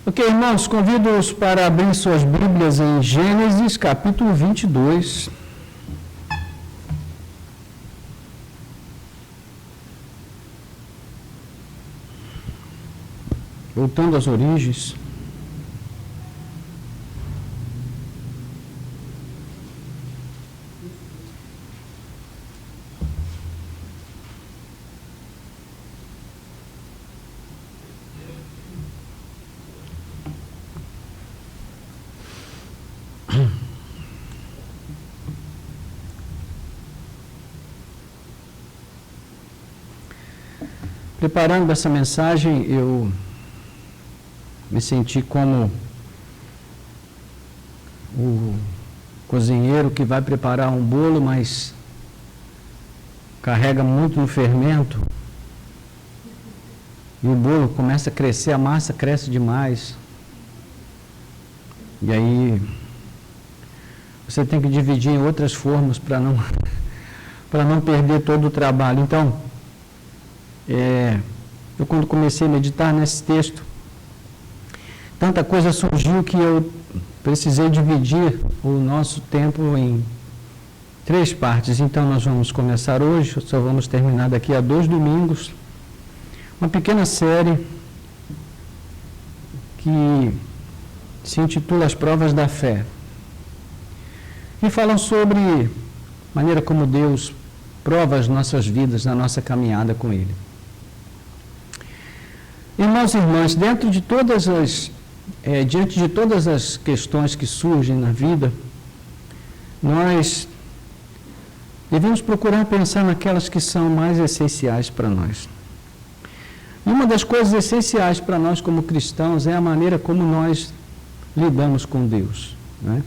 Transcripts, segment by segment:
Ok, irmãos, convido-os para abrir suas Bíblias em Gênesis, capítulo 22. Voltando às origens. Preparando essa mensagem, eu me senti como o cozinheiro que vai preparar um bolo, mas carrega muito no fermento. E o bolo começa a crescer, a massa cresce demais. E aí você tem que dividir em outras formas para não perder todo o trabalho. Então, eu quando comecei a meditar nesse texto, tanta coisa surgiu que eu precisei dividir o nosso tempo em 3 partes. Então nós vamos começar hoje, só vamos terminar daqui a 2 domingos, uma pequena série que se intitula As Provas da Fé. E falam sobre a maneira como Deus prova as nossas vidas na nossa caminhada com Ele. Irmãos e irmãs, diante de todas as questões que surgem na vida, nós devemos procurar pensar naquelas que são mais essenciais para nós. E uma das coisas essenciais para nós como cristãos é a maneira como nós lidamos com Deus, né?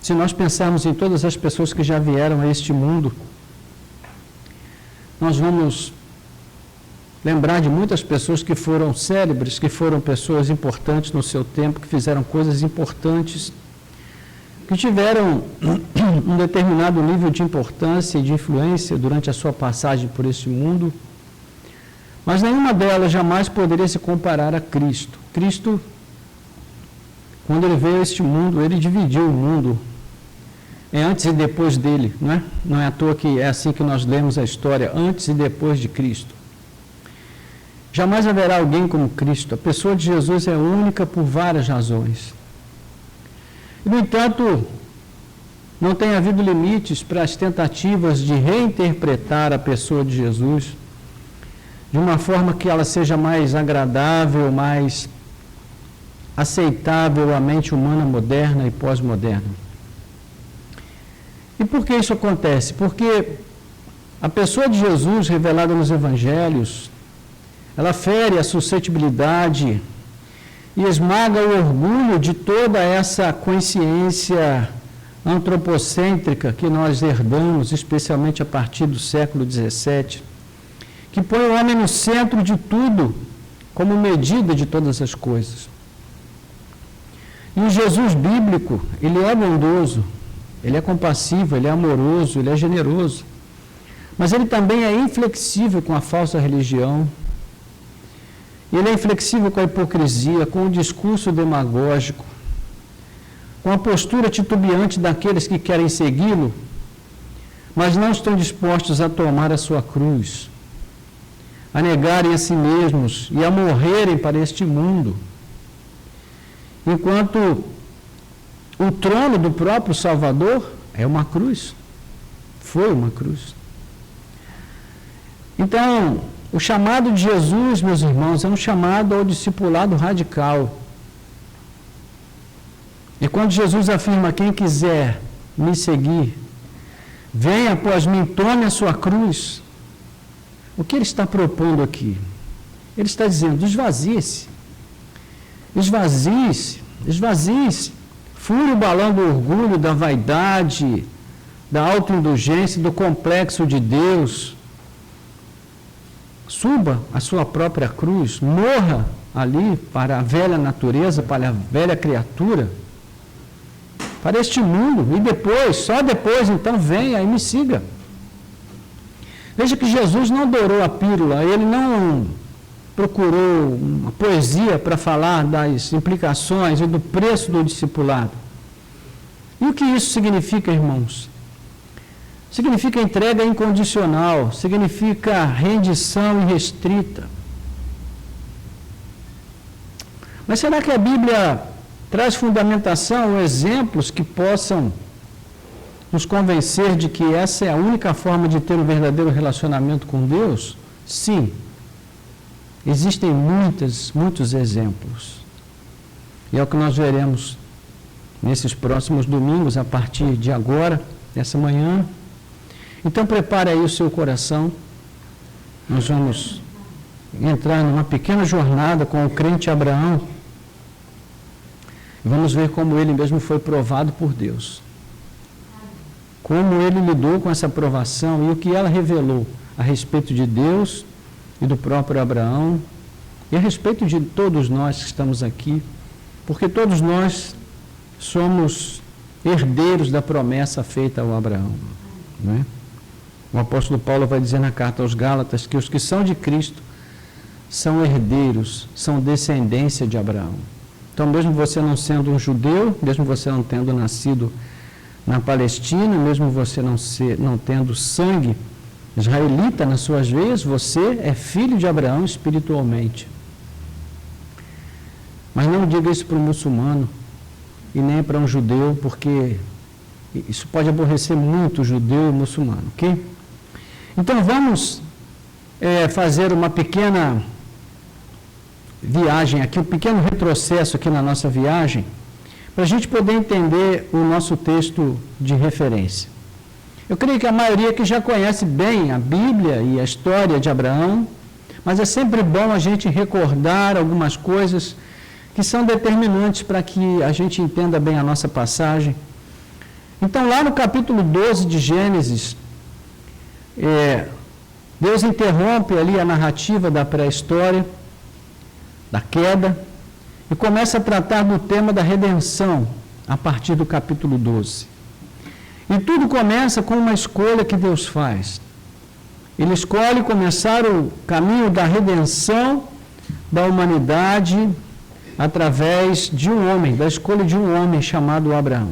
Se nós pensarmos em todas as pessoas que já vieram a este mundo, nós vamos lembrar de muitas pessoas que foram célebres, que foram pessoas importantes no seu tempo, que fizeram coisas importantes, que tiveram um determinado nível de importância e de influência durante a sua passagem por este mundo, mas nenhuma delas jamais poderia se comparar a Cristo. Cristo, quando Ele veio a este mundo, Ele dividiu o mundo antes e depois dele, não é? Não é à toa que é assim que nós lemos a história, antes e depois de Cristo. Jamais haverá alguém como Cristo. A pessoa de Jesus é única por várias razões. E, no entanto, não tem havido limites para as tentativas de reinterpretar a pessoa de Jesus de uma forma que ela seja mais agradável, mais aceitável à mente humana moderna e pós-moderna. E por que isso acontece? Porque a pessoa de Jesus, revelada nos Evangelhos, ela fere a suscetibilidade e esmaga o orgulho de toda essa consciência antropocêntrica que nós herdamos, especialmente a partir do século XVII, que põe o homem no centro de tudo, como medida de todas as coisas. E o Jesus bíblico, ele é bondoso, ele é compassivo, ele é amoroso, ele é generoso. Mas ele também é inflexível com a falsa religião. Ele é inflexível com a hipocrisia, com o discurso demagógico, com a postura titubeante daqueles que querem segui-lo, mas não estão dispostos a tomar a sua cruz, a negarem a si mesmos e a morrerem para este mundo. Enquanto o trono do próprio Salvador é uma cruz, foi uma cruz. Então, o chamado de Jesus, meus irmãos, é um chamado ao discipulado radical. E quando Jesus afirma: quem quiser me seguir, venha após mim, tome a sua cruz, o que ele está propondo aqui? Ele está dizendo: esvazie-se, esvazie-se, esvazie-se. Fure o balão do orgulho, da vaidade, da autoindulgência, do complexo de Deus. Suba a sua própria cruz, morra ali para a velha natureza, para a velha criatura, para este mundo, e depois, só depois, então venha e me siga. Veja que Jesus não adorou a pílula, ele não procurou uma poesia para falar das implicações e do preço do discipulado. E o que isso significa, irmãos? Significa entrega incondicional, significa rendição irrestrita. Mas será que a Bíblia traz fundamentação ou exemplos que possam nos convencer de que essa é a única forma de ter um verdadeiro relacionamento com Deus? Sim. Existem muitos exemplos. E é o que nós veremos nesses próximos domingos, a partir de agora, dessa manhã. Então prepare aí o seu coração. Nós vamos entrar numa pequena jornada com o crente Abraão. Vamos ver como ele mesmo foi provado por Deus. Como ele lidou com essa provação e o que ela revelou a respeito de Deus e do próprio Abraão e a respeito de todos nós que estamos aqui, porque todos nós somos herdeiros da promessa feita ao Abraão, não é? O apóstolo Paulo vai dizer na carta aos Gálatas que os que são de Cristo são herdeiros, são descendência de Abraão. Então, mesmo você não sendo um judeu, mesmo você não tendo nascido na Palestina, mesmo você não tendo sangue israelita nas suas veias, você é filho de Abraão espiritualmente. Mas não diga isso para um muçulmano e nem para um judeu, porque isso pode aborrecer muito o judeu e o muçulmano, ok? Então vamos fazer uma pequena viagem aqui, um pequeno retrocesso aqui na nossa viagem, para a gente poder entender o nosso texto de referência. Eu creio que a maioria que já conhece bem a Bíblia e a história de Abraão, mas é sempre bom a gente recordar algumas coisas que são determinantes para que a gente entenda bem a nossa passagem. Então, lá no capítulo 12 de Gênesis, Deus interrompe ali a narrativa da pré-história, da queda, e começa a tratar do tema da redenção a partir do capítulo 12. E tudo começa com uma escolha que Deus faz. Ele escolhe começar o caminho da redenção da humanidade através de um homem, da escolha de um homem chamado Abraão.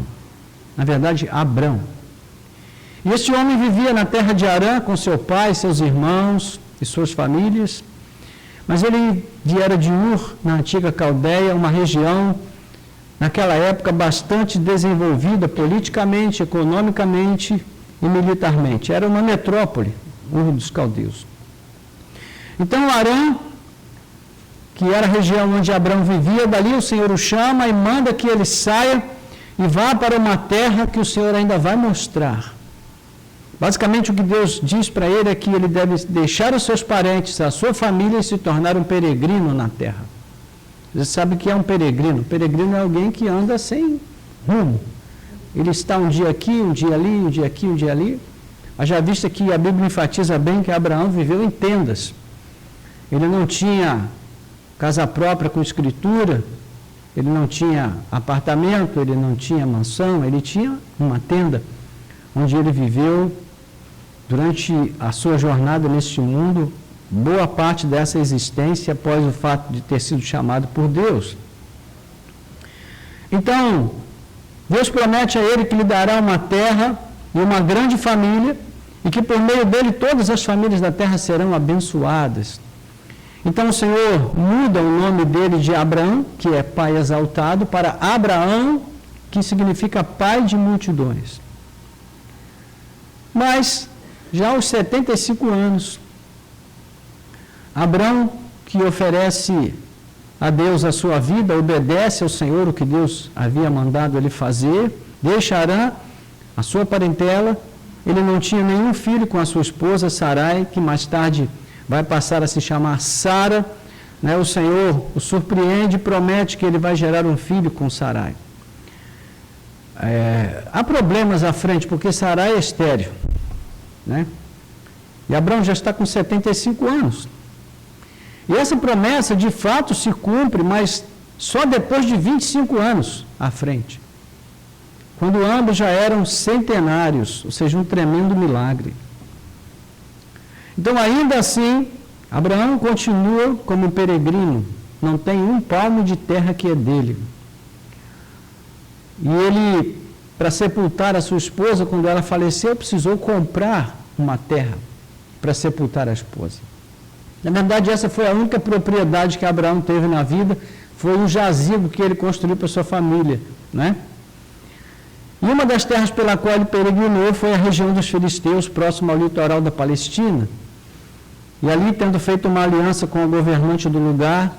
Na verdade, Abrão. E esse homem vivia na terra de Harã com seu pai, seus irmãos e suas famílias, mas ele era de Ur, na antiga Caldeia, uma região, naquela época, bastante desenvolvida politicamente, economicamente e militarmente. Era uma metrópole, Ur dos Caldeus. Então, Harã, que era a região onde Abrão vivia, dali o Senhor o chama e manda que ele saia e vá para uma terra que o Senhor ainda vai mostrar. Basicamente, o que Deus diz para ele é que ele deve deixar os seus parentes, a sua família e se tornar um peregrino na terra. Você sabe o que é um peregrino? Peregrino é alguém que anda sem rumo. Ele está um dia aqui, um dia ali, um dia aqui, um dia ali. Haja vista que a Bíblia enfatiza bem que Abraão viveu em tendas. Ele não tinha casa própria com escritura, ele não tinha apartamento, ele não tinha mansão, ele tinha uma tenda onde ele viveu durante a sua jornada neste mundo, boa parte dessa existência após o fato de ter sido chamado por Deus. Então, Deus promete a ele que lhe dará uma terra e uma grande família, e que por meio dele todas as famílias da terra serão abençoadas. Então o Senhor muda o nome dele de Abrão, que é pai exaltado, para Abraão, que significa pai de multidões. Mas, já aos 75 anos, Abrão, que oferece a Deus a sua vida, obedece ao Senhor o que Deus havia mandado ele fazer, deixa Harã, a sua parentela. Ele não tinha nenhum filho com a sua esposa Sarai, que mais tarde vai passar a se chamar Sara. O Senhor o surpreende e promete que ele vai gerar um filho com Sarai. Há problemas à frente, porque Sarai é estéril. E Abrão já está com 75 anos. E essa promessa, de fato, se cumpre, mas só depois de 25 anos à frente. Quando ambos já eram centenários, ou seja, um tremendo milagre. Então, ainda assim, Abraão continua como um peregrino, não tem um palmo de terra que é dele. E ele, para sepultar a sua esposa, quando ela faleceu, precisou comprar uma terra para sepultar a esposa. Na verdade, essa foi a única propriedade que Abraão teve na vida, foi um jazigo que ele construiu para sua família, né? E uma das terras pela qual ele peregrinou foi a região dos filisteus, próximo ao litoral da Palestina. E ali, tendo feito uma aliança com o governante do lugar,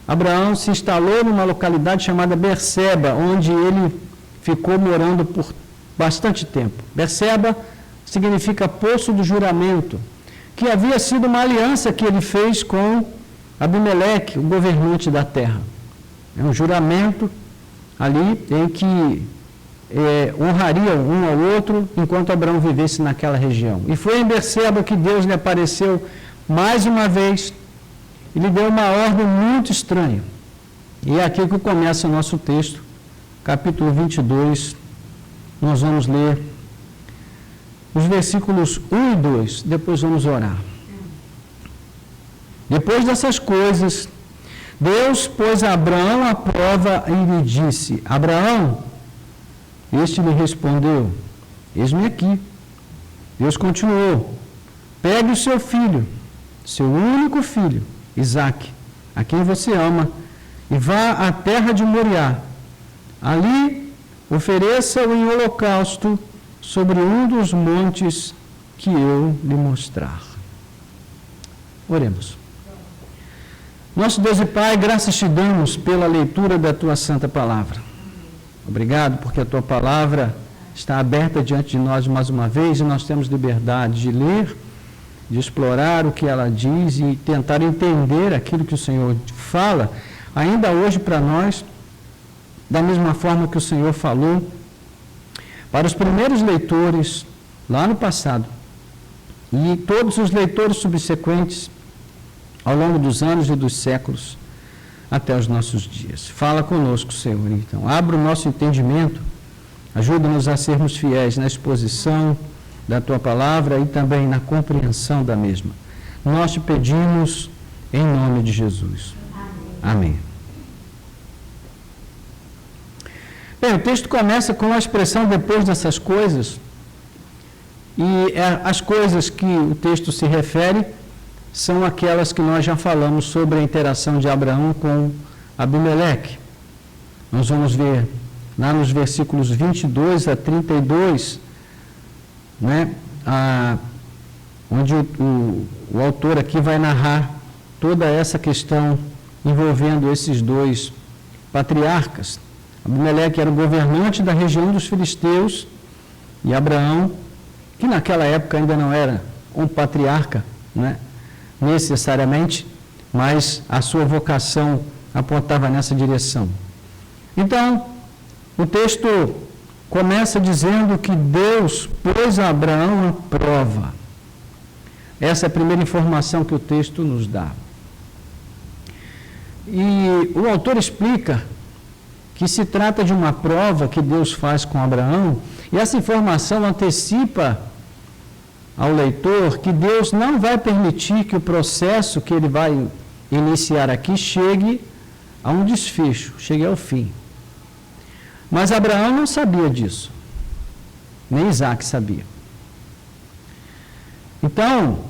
Abraão se instalou numa localidade chamada Berseba, onde ele ficou morando por bastante tempo. Berseba significa poço do juramento, que havia sido uma aliança que ele fez com Abimeleque, o governante da terra. É um juramento ali em que honrariam um ao outro enquanto Abraão vivesse naquela região. E foi em Berseba que Deus lhe apareceu mais uma vez e lhe deu uma ordem muito estranha. E é aqui que começa o nosso texto, capítulo 22. Nós vamos ler os versículos 1 e 2, depois vamos orar. Depois dessas coisas, Deus pôs Abraão à prova e lhe disse: Abraão, este lhe respondeu: eis-me aqui. Deus continuou: pegue o seu filho, seu único filho, Isaque, a quem você ama, e vá à terra de Moriá. Ali ofereça-o em holocausto sobre um dos montes que eu lhe mostrar. Oremos. Nosso Deus e Pai, graças te damos pela leitura da tua santa palavra. Obrigado porque a tua palavra está aberta diante de nós mais uma vez e nós temos liberdade de ler, de explorar o que ela diz e tentar entender aquilo que o Senhor fala, ainda hoje para nós, da mesma forma que o Senhor falou para os primeiros leitores lá no passado e todos os leitores subsequentes ao longo dos anos e dos séculos até os nossos dias. Fala conosco, Senhor, então. Abra o nosso entendimento, ajuda-nos a sermos fiéis na exposição da Tua palavra e também na compreensão da mesma. Nós te pedimos em nome de Jesus. Amém. Bem, o texto começa com a expressão depois dessas coisas, e as coisas que o texto se refere são aquelas que nós já falamos sobre a interação de Abraão com Abimeleque. Nós vamos ver lá nos versículos 22 a 32, né, onde o autor aqui vai narrar toda essa questão envolvendo esses dois patriarcas. Abimeleque era o governante da região dos filisteus e Abraão, que naquela época ainda não era um patriarca, né, necessariamente, mas a sua vocação apontava nessa direção. Então, o texto começa dizendo que Deus pôs a Abraão à prova. Essa é a primeira informação que o texto nos dá. E o autor explica que se trata de uma prova que Deus faz com Abraão, e essa informação antecipa ao leitor que Deus não vai permitir que o processo que ele vai iniciar aqui chegue a um desfecho, chegue ao fim. Mas Abraão não sabia disso, nem Isaque sabia. Então,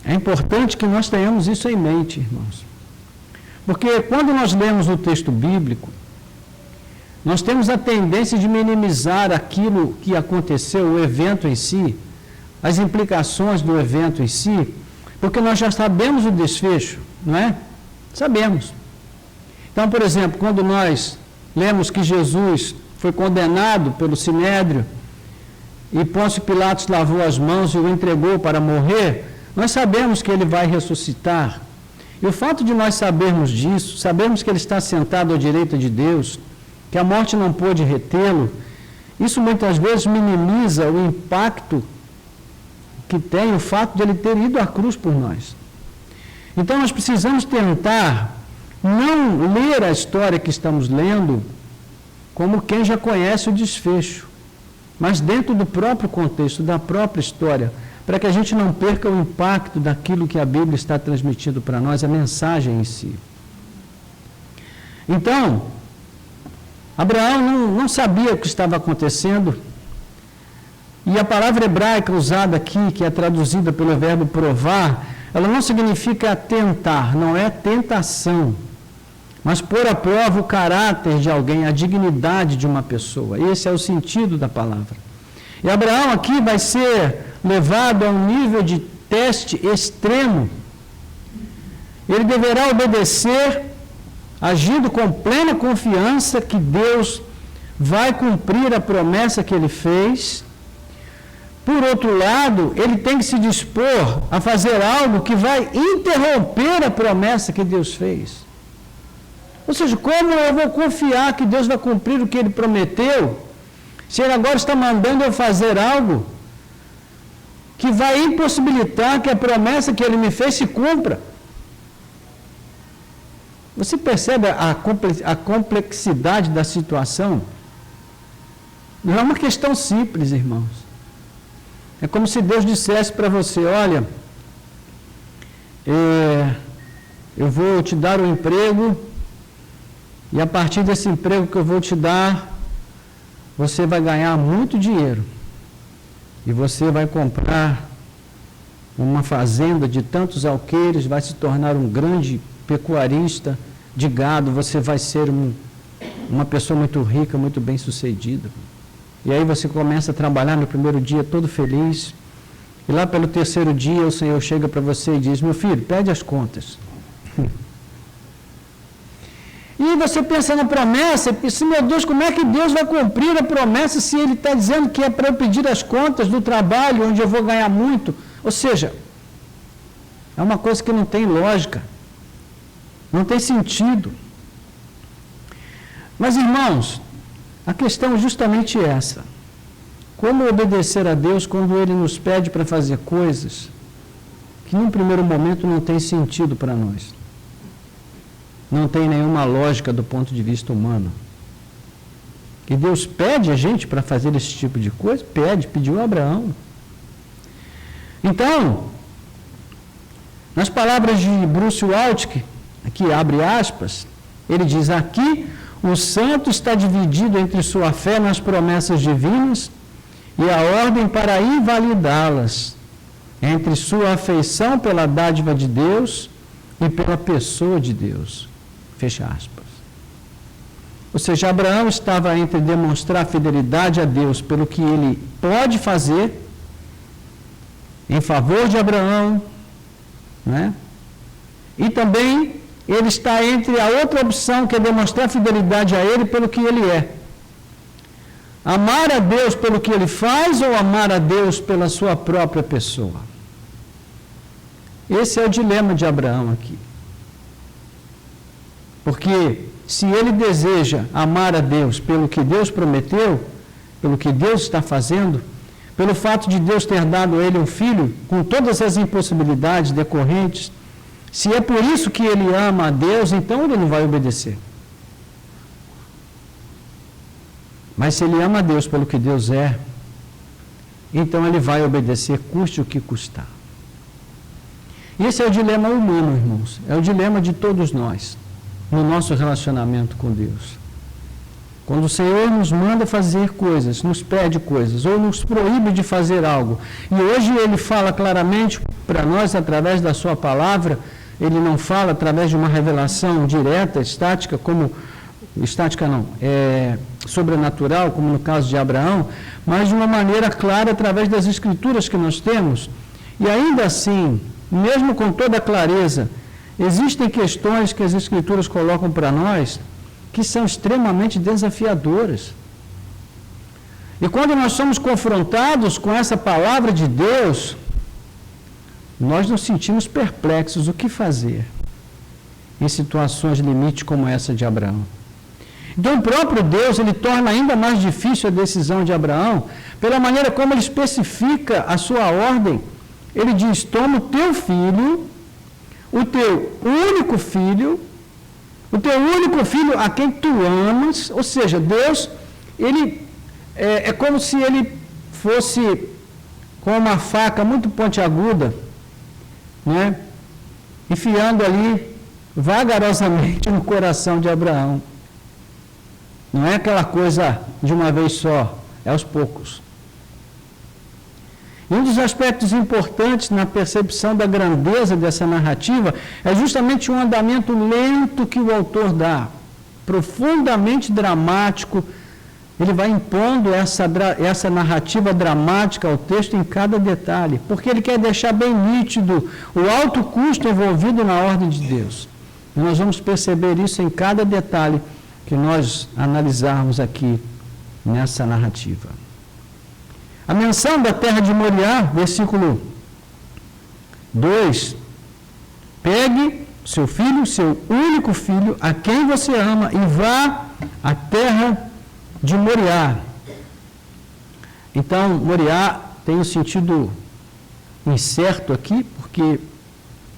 é importante que nós tenhamos isso em mente, irmãos. Porque quando nós lemos o texto bíblico, nós temos a tendência de minimizar aquilo que aconteceu, o evento em si, as implicações do evento em si, porque nós já sabemos o desfecho, não é? Sabemos. Então, por exemplo, quando nós lemos que Jesus foi condenado pelo Sinédrio e Pôncio Pilatos lavou as mãos e o entregou para morrer, nós sabemos que ele vai ressuscitar. E o fato de nós sabermos disso, sabemos que ele está sentado à direita de Deus, que a morte não pôde retê-lo, isso muitas vezes minimiza o impacto que tem o fato de ele ter ido à cruz por nós. Então nós precisamos tentar não ler a história que estamos lendo como quem já conhece o desfecho, mas dentro do próprio contexto, da própria história, para que a gente não perca o impacto daquilo que a Bíblia está transmitindo para nós, a mensagem em si. Então, Abraão não sabia o que estava acontecendo, e a palavra hebraica usada aqui, que é traduzida pelo verbo provar, ela não significa tentar, não é tentação, mas pôr à prova o caráter de alguém, a dignidade de uma pessoa. Esse é o sentido da palavra. E Abraão aqui vai ser levado a um nível de teste extremo. Ele deverá obedecer, agindo com plena confiança que Deus vai cumprir a promessa que ele fez. Por outro lado, ele tem que se dispor a fazer algo que vai interromper a promessa que Deus fez. Ou seja, como eu vou confiar que Deus vai cumprir o que ele prometeu, se ele agora está mandando eu fazer algo que vai impossibilitar que a promessa que ele me fez se cumpra? Você percebe a complexidade da situação? Não é uma questão simples, irmãos. É como se Deus dissesse para você, olha, eu vou te dar um emprego, e a partir desse emprego que eu vou te dar, você vai ganhar muito dinheiro. E você vai comprar uma fazenda de tantos alqueires, vai se tornar um grande pecuarista de gado, você vai ser uma pessoa muito rica, muito bem sucedida. E aí você começa a trabalhar no primeiro dia todo feliz, e lá pelo terceiro dia o Senhor chega para você e diz, meu filho, pede as contas. E você pensa na promessa, e pensa, meu Deus, como é que Deus vai cumprir a promessa se Ele está dizendo que é para eu pedir as contas do trabalho, onde eu vou ganhar muito? Ou seja, é uma coisa que não tem lógica, não tem sentido. Mas, irmãos, a questão é justamente essa. Como obedecer a Deus quando Ele nos pede para fazer coisas que, num primeiro momento, não tem sentido para nós? Não tem nenhuma lógica do ponto de vista humano. E Deus pede a gente para fazer esse tipo de coisa? Pediu a Abraão. Então, nas palavras de Bruce Waltke, aqui abre aspas, ele diz, aqui o santo está dividido entre sua fé nas promessas divinas e a ordem para invalidá-las, entre sua afeição pela dádiva de Deus e pela pessoa de Deus. Fecha aspas. Ou seja, Abraão estava entre demonstrar fidelidade a Deus pelo que ele pode fazer em favor de Abraão, né? E também ele está entre a outra opção, que é demonstrar fidelidade a ele pelo que ele é. Amar a Deus pelo que ele faz ou amar a Deus pela sua própria pessoa? Esse é o dilema de Abraão aqui. Porque se ele deseja amar a Deus pelo que Deus prometeu, pelo que Deus está fazendo, pelo fato de Deus ter dado a ele um filho, com todas as impossibilidades decorrentes, se é por isso que ele ama a Deus, então ele não vai obedecer. Mas se ele ama a Deus pelo que Deus é, então ele vai obedecer, custe o que custar. Esse é o dilema humano, irmãos. É o dilema de todos nós, no nosso relacionamento com Deus. Quando o Senhor nos manda fazer coisas, nos pede coisas, ou nos proíbe de fazer algo, e hoje Ele fala claramente para nós através da Sua palavra, Ele não fala através de uma revelação direta, sobrenatural, como no caso de Abraão, mas de uma maneira clara através das Escrituras que nós temos. E ainda assim, mesmo com toda a clareza, existem questões que as Escrituras colocam para nós que são extremamente desafiadoras. E quando nós somos confrontados com essa palavra de Deus, nós nos sentimos perplexos. O que fazer em situações limite como essa de Abraão? Então, o próprio Deus, ele torna ainda mais difícil a decisão de Abraão, pela maneira como ele especifica a sua ordem. Ele diz, toma o teu filho, o teu único filho a quem tu amas, ou seja, Deus, ele é como se ele fosse com uma faca muito pontiaguda, né, enfiando ali vagarosamente no coração de Abraão. Não é aquela coisa de uma vez só, é aos poucos. E um dos aspectos importantes na percepção da grandeza dessa narrativa é justamente o andamento lento que o autor dá, profundamente dramático. Ele vai impondo essa narrativa dramática ao texto em cada detalhe, porque ele quer deixar bem nítido o alto custo envolvido na ordem de Deus. E nós vamos perceber isso em cada detalhe que nós analisarmos aqui nessa narrativa. A menção da terra de Moriá, versículo 2, pegue seu filho, seu único filho, a quem você ama, e vá à terra de Moriá. Então, Moriá tem um sentido incerto aqui, porque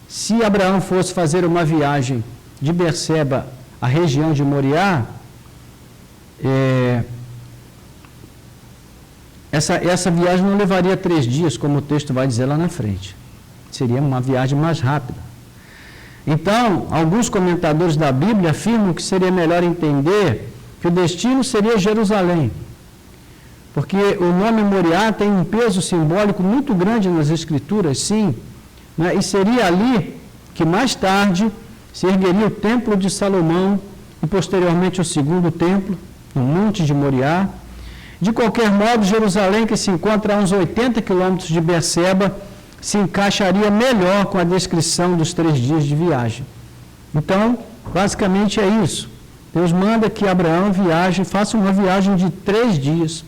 se Abraão fosse fazer uma viagem de Berseba à região de Moriá, essa viagem não levaria 3 dias, como o texto vai dizer lá na frente. Seria uma viagem mais rápida. Então, alguns comentadores da Bíblia afirmam que seria melhor entender que o destino seria Jerusalém, porque o nome Moriá tem um peso simbólico muito grande nas Escrituras, sim, né? E seria ali que mais tarde se ergueria o Templo de Salomão e posteriormente o segundo templo, no Monte de Moriá. De qualquer modo, Jerusalém, que se encontra a uns 80 quilômetros de Berseba, se encaixaria melhor com a descrição dos 3 dias de viagem. Então, basicamente é isso. Deus manda que Abraão faça uma viagem de 3 dias,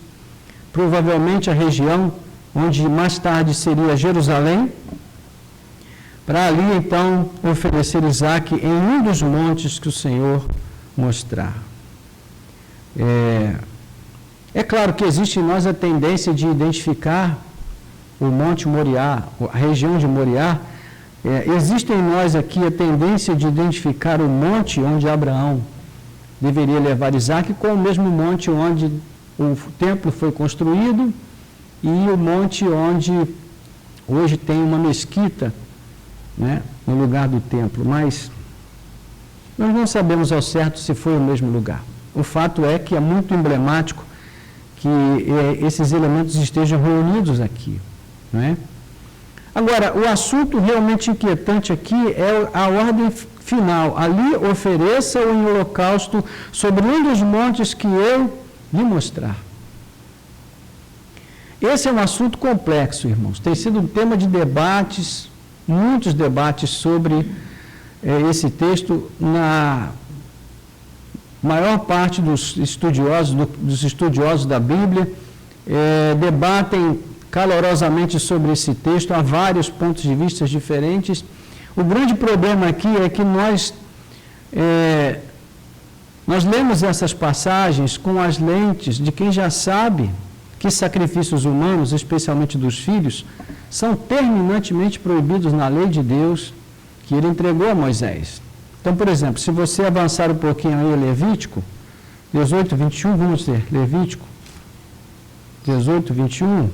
provavelmente a região onde mais tarde seria Jerusalém, para ali então oferecer Isaque em um dos montes que o Senhor mostrar. É claro que existe em nós a tendência de identificar o Monte Moriá, a região de Moriá. Existe em nós aqui a tendência de identificar o monte onde Abraão deveria levar Isaque com o mesmo monte onde o templo foi construído e o monte onde hoje tem uma mesquita, né, no lugar do templo, mas nós não sabemos ao certo se foi o mesmo lugar. O fato é que é muito emblemático que esses elementos estejam reunidos aqui, não é? Agora, o assunto realmente inquietante aqui é a ordem final. Ali ofereça-o em holocausto sobre um dos montes que eu lhe mostrar. Esse é um assunto complexo, irmãos. Tem sido um tema de debates, muitos debates sobre esse texto na maior parte dos estudiosos da Bíblia debatem calorosamente sobre esse texto, há vários pontos de vista diferentes. O grande problema aqui é que nós lemos essas passagens com as lentes de quem já sabe que sacrifícios humanos, especialmente dos filhos, são terminantemente proibidos na lei de Deus que ele entregou a Moisés. Então, por exemplo, se você avançar um pouquinho aí, Levítico 18, 21, vamos ver, Levítico 18, 21.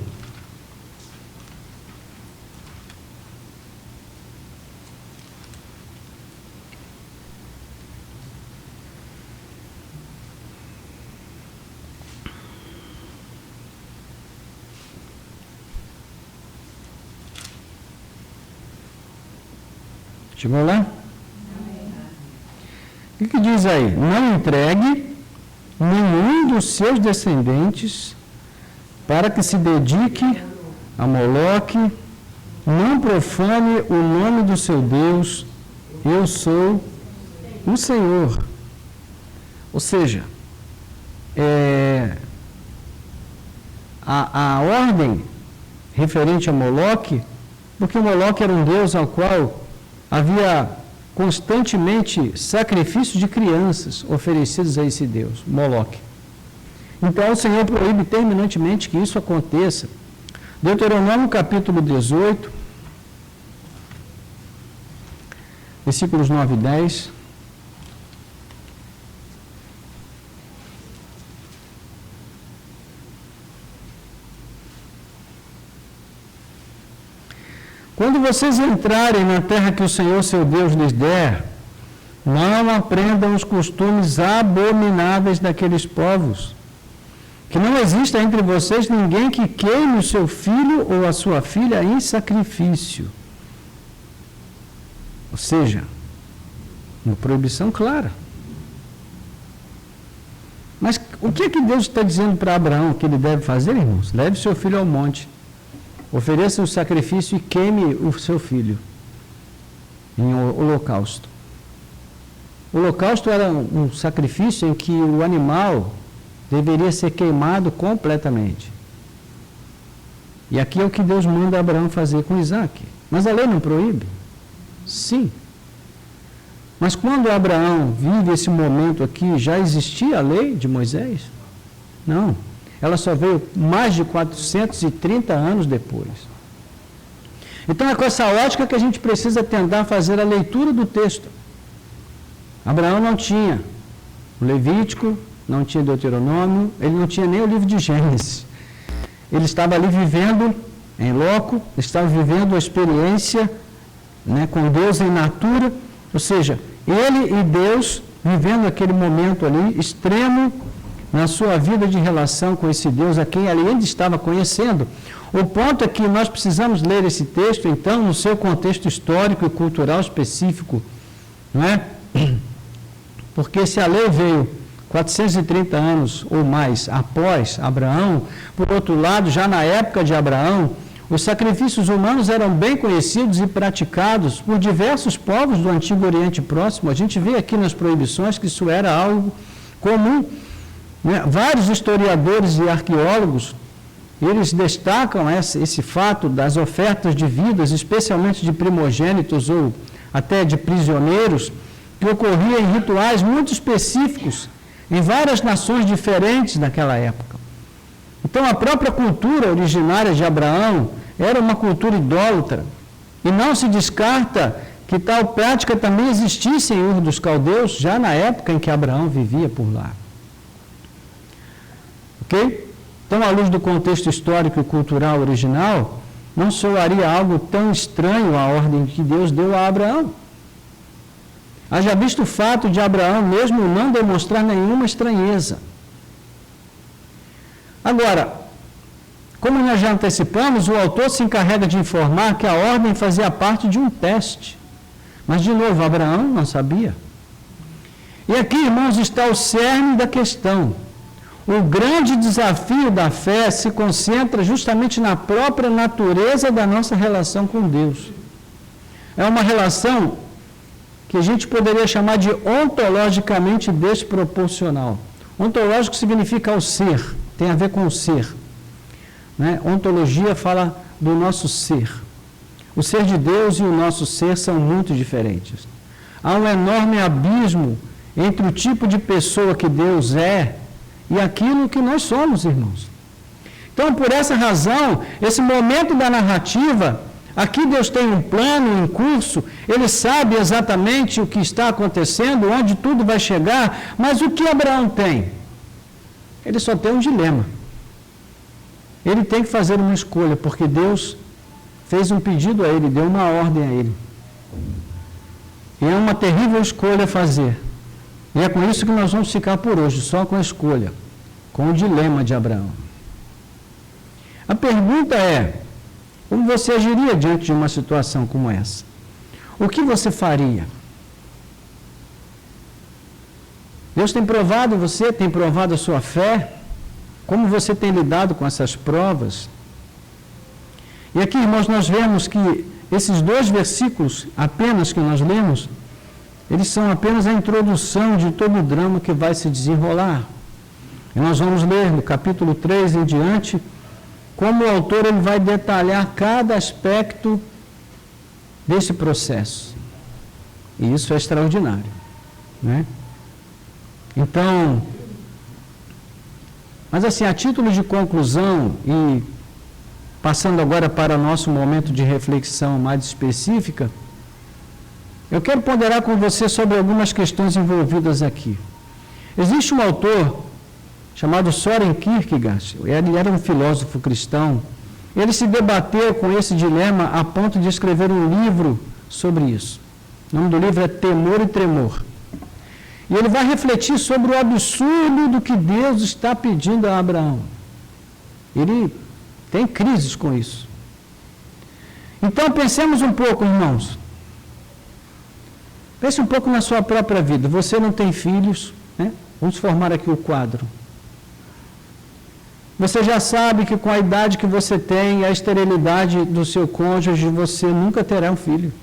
Chegou lá? O que diz aí? Não entregue nenhum dos seus descendentes para que se dedique a Moloque, não profane o nome do seu Deus, eu sou o Senhor. Ou seja, a ordem referente a Moloque, porque Moloque era um deus ao qual havia constantemente sacrifícios de crianças oferecidos a esse Deus, Moloque. Então o Senhor proíbe terminantemente que isso aconteça. Deuteronômio capítulo 18, versículos 9 e 10. quando vocês entrarem na terra que o Senhor seu Deus lhes der, não aprendam os costumes abomináveis daqueles povos. Que não exista entre vocês ninguém que queime o seu filho ou a sua filha em sacrifício. Ou seja, uma proibição clara. Mas o que é que Deus está dizendo para Abraão que ele deve fazer, irmãos? Leve seu filho ao monte, ofereça o sacrifício e queime o seu filho em holocausto. O holocausto era um sacrifício em que o animal deveria ser queimado completamente. E aqui é o que Deus manda Abraão fazer com Isaac. Mas a lei não proíbe? Sim. Mas quando Abraão vive esse momento aqui, já existia a lei de Moisés? Não. Ela só veio mais de 430 anos depois. Então é com essa ótica que a gente precisa tentar fazer a leitura do texto. Abraão não tinha o Levítico, não tinha Deuteronômio, ele não tinha nem o livro de Gênesis. Ele estava ali vivendo em loco, estava vivendo a experiência, né, com Deus em natura, ou seja, ele e Deus vivendo aquele momento ali extremo na sua vida de relação com esse Deus a quem ele ainda estava conhecendo. O ponto é que nós precisamos ler esse texto, então, no seu contexto histórico e cultural específico, não é? Porque se a lei veio 430 anos ou mais após Abraão, por outro lado, já na época de Abraão, os sacrifícios humanos eram bem conhecidos e praticados por diversos povos do Antigo Oriente Próximo. A gente vê aqui nas proibições que isso era algo comum, né? Vários historiadores e arqueólogos, eles destacam esse fato das ofertas de vidas, especialmente de primogênitos ou até de prisioneiros, que ocorria em rituais muito específicos em várias nações diferentes naquela época. Então, a própria cultura originária de Abraão era uma cultura idólatra, e não se descarta que tal prática também existisse em Ur dos Caldeus, já na época em que Abraão vivia por lá. Ok? Então, à luz do contexto histórico e cultural original, não soaria algo tão estranho à ordem que Deus deu a Abraão. Haja visto o fato de Abraão mesmo não demonstrar nenhuma estranheza. Agora, como nós já antecipamos, o autor se encarrega de informar que a ordem fazia parte de um teste. Mas, de novo, Abraão não sabia. E aqui, irmãos, está o cerne da questão. O grande desafio da fé se concentra justamente na própria natureza da nossa relação com Deus. É uma relação que a gente poderia chamar de ontologicamente desproporcional. Ontológico significa o ser, tem a ver com o ser. Né? Ontologia fala do nosso ser. O ser de Deus e o nosso ser são muito diferentes. Há um enorme abismo entre o tipo de pessoa que Deus é e aquilo que nós somos, irmãos. Então, por essa razão, esse momento da narrativa, aqui Deus tem um plano em curso, Ele sabe exatamente o que está acontecendo, onde tudo vai chegar, mas o que Abraão tem? Ele só tem um dilema. Ele tem que fazer uma escolha, porque Deus fez um pedido a ele, deu uma ordem a ele. E é uma terrível escolha a fazer. E é com isso que nós vamos ficar por hoje, só com a escolha, com o dilema de Abraão. A pergunta é, como você agiria diante de uma situação como essa? O que você faria? Deus tem provado você, tem provado a sua fé? Como você tem lidado com essas provas? E aqui, irmãos, nós vemos que esses 2 versículos apenas que nós lemos, eles são apenas a introdução de todo o drama que vai se desenrolar. E nós vamos ler no capítulo 3 em diante, como o autor ele vai detalhar cada aspecto desse processo. E isso é extraordinário, né? Então, mas assim, a título de conclusão e passando agora para o nosso momento de reflexão mais específica, eu quero ponderar com você sobre algumas questões envolvidas aqui. Existe um autor chamado Søren Kierkegaard, ele era um filósofo cristão, ele se debateu com esse dilema a ponto de escrever um livro sobre isso. O nome do livro é Temor e Tremor. E ele vai refletir sobre o absurdo do que Deus está pedindo a Abraão. Ele tem crises com isso. Então, pensemos um pouco, irmãos. Pense um pouco na sua própria vida. Você não tem filhos, né? Vamos formar aqui o quadro. Você já sabe que com a idade que você tem e a esterilidade do seu cônjuge, você nunca terá um filho.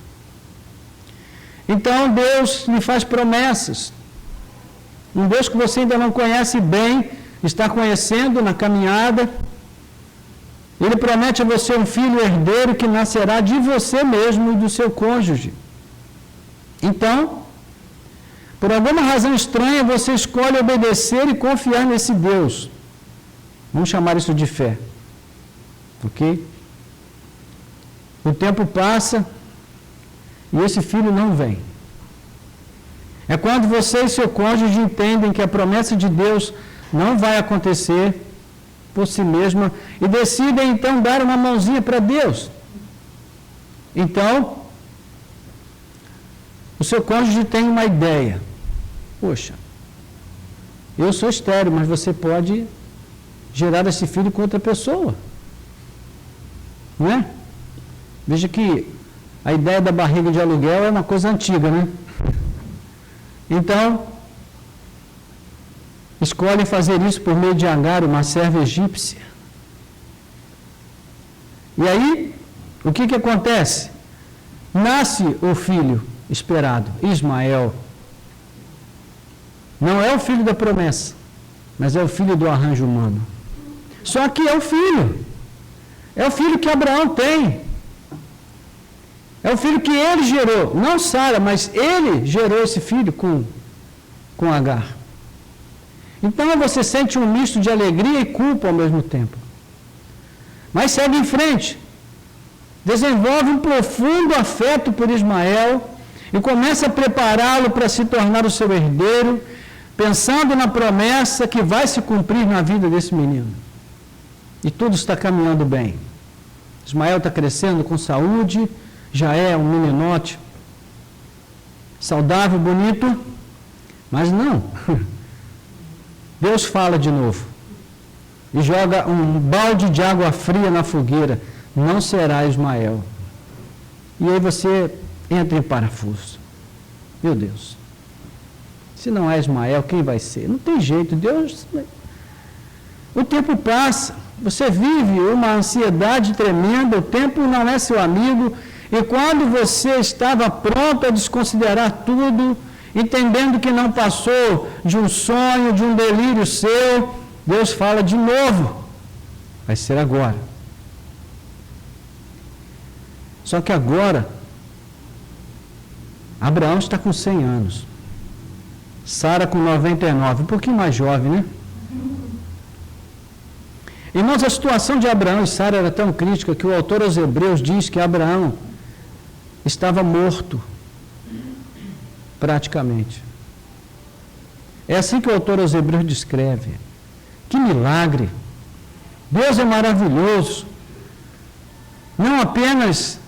Então, Deus lhe faz promessas. Um Deus que você ainda não conhece bem, está conhecendo na caminhada. Ele promete a você um filho herdeiro que nascerá de você mesmo e do seu cônjuge. Então, por alguma razão estranha, você escolhe obedecer e confiar nesse Deus. Vamos chamar isso de fé. Ok? O tempo passa e esse filho não vem. É quando você e seu cônjuge entendem que a promessa de Deus não vai acontecer por si mesma e decidem então dar uma mãozinha para Deus. Então, o seu cônjuge tem uma ideia. Poxa, eu sou estéril, mas você pode gerar esse filho com outra pessoa. Não é? Veja que a ideia da barriga de aluguel é uma coisa antiga, né? Então, escolhem fazer isso por meio de Agar, uma serva egípcia. E aí, o que acontece? Nasce o filho esperado, Ismael. Não é o filho da promessa, mas é o filho do arranjo humano. Só que é o filho. É o filho que Abraão tem. É o filho que ele gerou. Não Sara, mas ele gerou esse filho com Agar. Então você sente um misto de alegria e culpa ao mesmo tempo. Mas segue em frente. Desenvolve um profundo afeto por Ismael e começa a prepará-lo para se tornar o seu herdeiro, pensando na promessa que vai se cumprir na vida desse menino. E tudo está caminhando bem. Ismael está crescendo com saúde, já é um meninote saudável, bonito, mas não. Deus fala de novo e joga um balde de água fria na fogueira. Não será Ismael. E aí você entra em parafuso. Meu Deus. Se não é Ismael, quem vai ser? Não tem jeito. Deus... O tempo passa. Você vive uma ansiedade tremenda. O tempo não é seu amigo. E quando você estava pronto a desconsiderar tudo, entendendo que não passou de um sonho, de um delírio seu, Deus fala de novo. Vai ser agora. Só que agora, Abraão está com 100 anos. Sara com 99, um pouquinho mais jovem, né? Irmãos, a situação de Abraão e Sara era tão crítica que o autor aos Hebreus diz que Abraão estava morto, praticamente. É assim que o autor aos Hebreus descreve. Que milagre! Deus é maravilhoso. Não apenas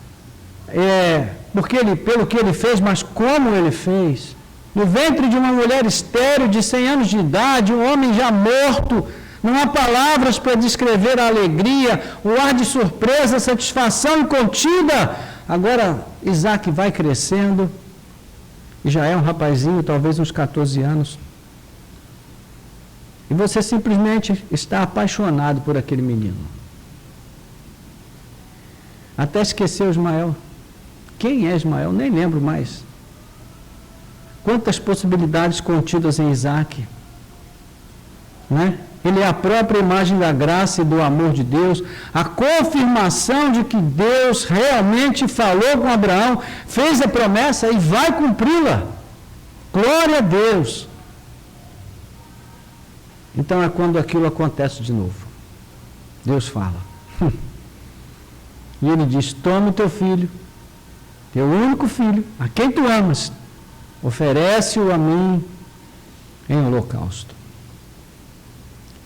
pelo que ele fez, mas como ele fez. No ventre de uma mulher estéril de 100 anos de idade, um homem já morto, não há palavras para descrever a alegria, o ar de surpresa, satisfação incontida. Agora, Isaac vai crescendo, e já é um rapazinho, talvez uns 14 anos. E você simplesmente está apaixonado por aquele menino. Até esqueceu Ismael. Quem é Ismael? Nem lembro mais. Quantas possibilidades contidas em Isaac. Né? Ele é a própria imagem da graça e do amor de Deus, a confirmação de que Deus realmente falou com Abraão, fez a promessa e vai cumpri-la. Glória a Deus! Então é quando aquilo acontece de novo. Deus fala. E ele diz: toma o teu filho, teu único filho, a quem tu amas, oferece-o a mim em holocausto.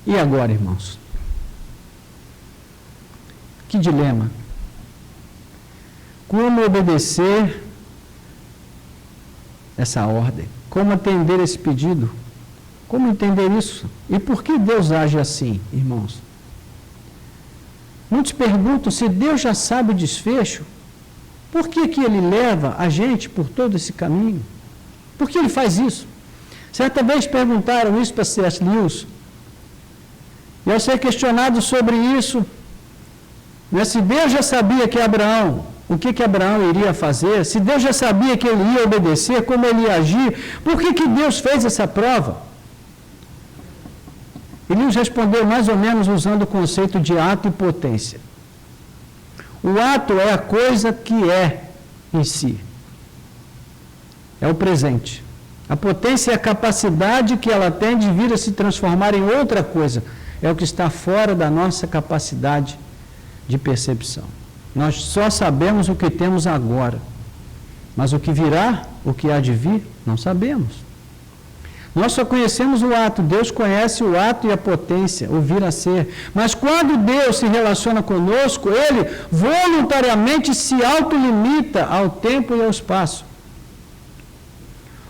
E agora, irmãos? Que dilema. Como obedecer essa ordem? Como atender esse pedido? Como entender isso? E por que Deus age assim, irmãos? Muitos perguntam, se Deus já sabe o desfecho, por que Ele leva a gente por todo esse caminho? Por que Ele faz isso? Certa vez perguntaram isso para C.S. Lewis, e ao ser questionado sobre isso, se Deus já sabia que Abraão, o que Abraão iria fazer, se Deus já sabia que ele ia obedecer, como ele ia agir, por que Deus fez essa prova? Ele nos respondeu mais ou menos usando o conceito de ato e potência. O ato é a coisa que é em si. É o presente. A potência é a capacidade que ela tem de vir a se transformar em outra coisa. É o que está fora da nossa capacidade de percepção. Nós só sabemos o que temos agora. Mas o que virá, o que há de vir, não sabemos. Nós só conhecemos o ato, Deus conhece o ato e a potência, o vir a ser. Mas quando Deus se relaciona conosco, Ele voluntariamente se autolimita ao tempo e ao espaço.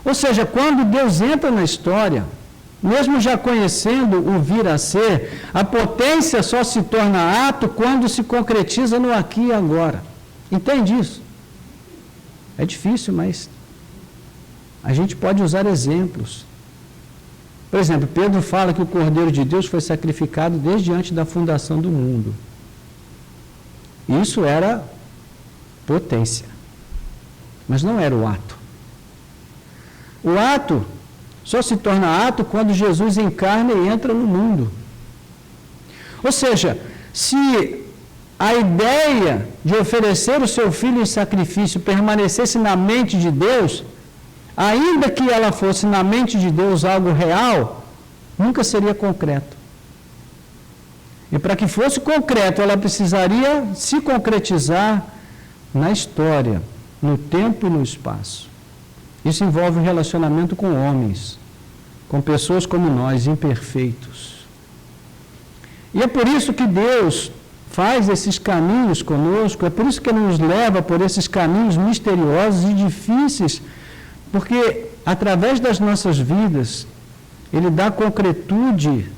Ou seja, quando Deus entra na história, mesmo já conhecendo o vir a ser, a potência só se torna ato quando se concretiza no aqui e agora. Entende isso? É difícil, mas a gente pode usar exemplos. Por exemplo, Pedro fala que o Cordeiro de Deus foi sacrificado desde antes da fundação do mundo. Isso era potência, mas não era o ato. O ato só se torna ato quando Jesus encarna e entra no mundo. Ou seja, se a ideia de oferecer o seu filho em sacrifício permanecesse na mente de Deus, ainda que ela fosse na mente de Deus algo real, nunca seria concreto. E para que fosse concreto, ela precisaria se concretizar na história, no tempo e no espaço. Isso envolve um relacionamento com homens, com pessoas como nós, imperfeitos. E é por isso que Deus faz esses caminhos conosco, é por isso que Ele nos leva por esses caminhos misteriosos e difíceis, porque através das nossas vidas, Ele dá concretude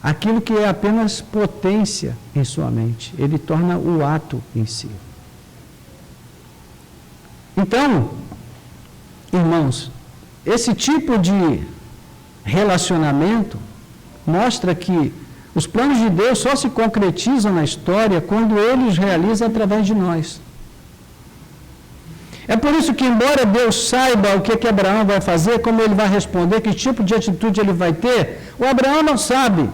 àquilo que é apenas potência em sua mente. Ele torna o ato em si. Então, irmãos, esse tipo de relacionamento mostra que os planos de Deus só se concretizam na história quando Ele os realiza através de nós. É por isso que, embora Deus saiba o que Abraão vai fazer, como ele vai responder, que tipo de atitude ele vai ter, o Abraão não sabe.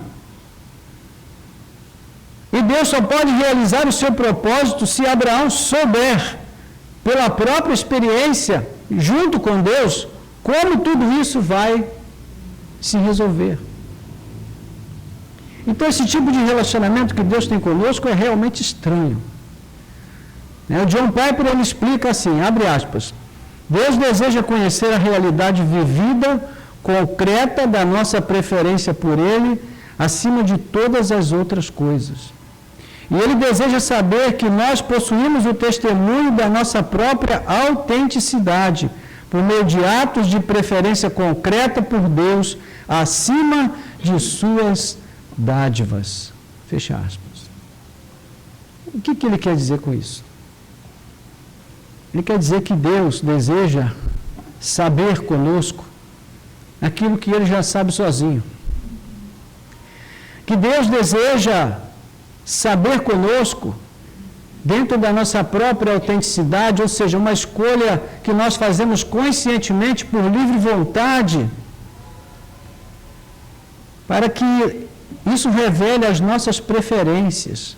E Deus só pode realizar o seu propósito se Abraão souber, pela própria experiência, junto com Deus, como tudo isso vai se resolver. Então, esse tipo de relacionamento que Deus tem conosco é realmente estranho. O John Piper, ele explica assim, abre aspas, Deus deseja conhecer a realidade vivida, concreta da nossa preferência por Ele, acima de todas as outras coisas. E Ele deseja saber que nós possuímos o testemunho da nossa própria autenticidade, por meio de atos de preferência concreta por Deus, acima de suas dádivas. Fecha aspas. O que ele quer dizer com isso? Ele quer dizer que Deus deseja saber conosco aquilo que Ele já sabe sozinho. Que Deus deseja saber conosco, dentro da nossa própria autenticidade, ou seja, uma escolha que nós fazemos conscientemente, por livre vontade, para que isso revele as nossas preferências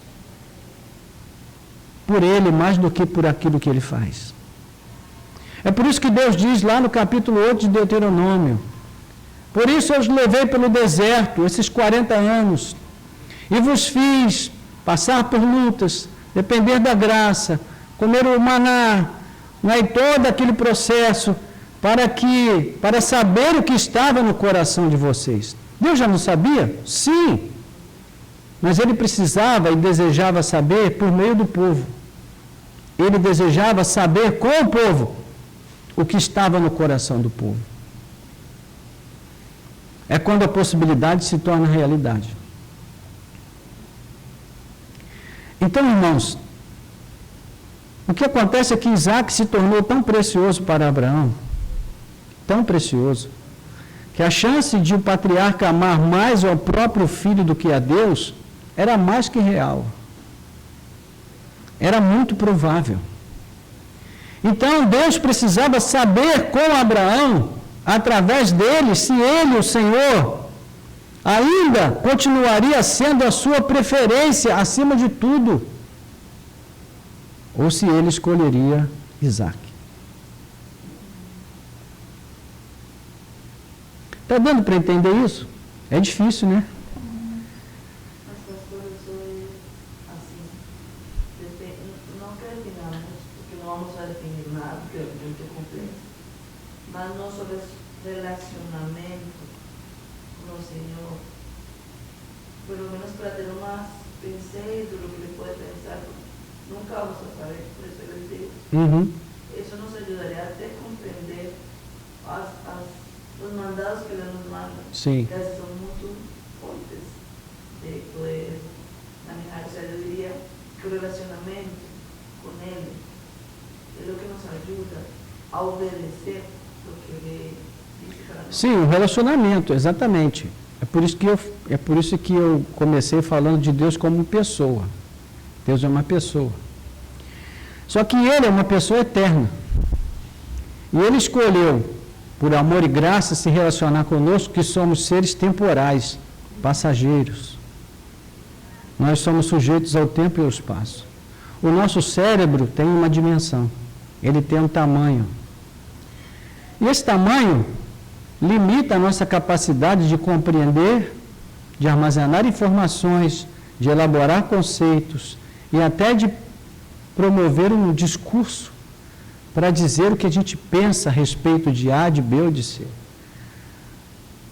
por Ele mais do que por aquilo que Ele faz. É por isso que Deus diz lá no capítulo 8 de Deuteronômio, por isso eu os levei pelo deserto, esses 40 anos, e vos fiz passar por lutas, depender da graça, comer o maná, e todo aquele processo, para saber o que estava no coração de vocês. Deus já não sabia? Sim. Mas ele precisava e desejava saber por meio do povo. Ele desejava saber com o povo o que estava no coração do povo. É quando a possibilidade se torna realidade. Então, irmãos, o que acontece é que Isaac se tornou tão precioso para Abraão, tão precioso, que a chance de o patriarca amar mais ao próprio filho do que a Deus era mais que real. Era muito provável. Então, Deus precisava saber com Abraão, através dele, se ele, o Senhor, ainda continuaria sendo a sua preferência acima de tudo, ou se ele escolheria Isaac. Está dando para entender isso? É difícil, né? Mas pastor, eu sou assim, não terminamos, porque não vamos a definir nada, porque é muito complexo, mas nosso relacionamento com o Senhor, pelo menos para ter uma pensei do que ele pode pensar, nunca vamos a saber, por isso ele diz. Isso nos ajudaria até a compreender os mandados que ele nos manda, Sim. que são muito fortes de poder manejar. O sea, eu diria que o relacionamento com ele é o que nos ajuda a obedecer o que ele disse para nós. Sim, o relacionamento, exatamente. É por isso que eu comecei falando de Deus como pessoa. Deus é uma pessoa. Só que ele é uma pessoa eterna. E ele escolheu, por amor e graça, se relacionar conosco, que somos seres temporais, passageiros. Nós somos sujeitos ao tempo e ao espaço. O nosso cérebro tem uma dimensão, ele tem um tamanho. E esse tamanho limita a nossa capacidade de compreender, de armazenar informações, de elaborar conceitos e até de promover um discurso para dizer o que a gente pensa a respeito de A, de B ou de C.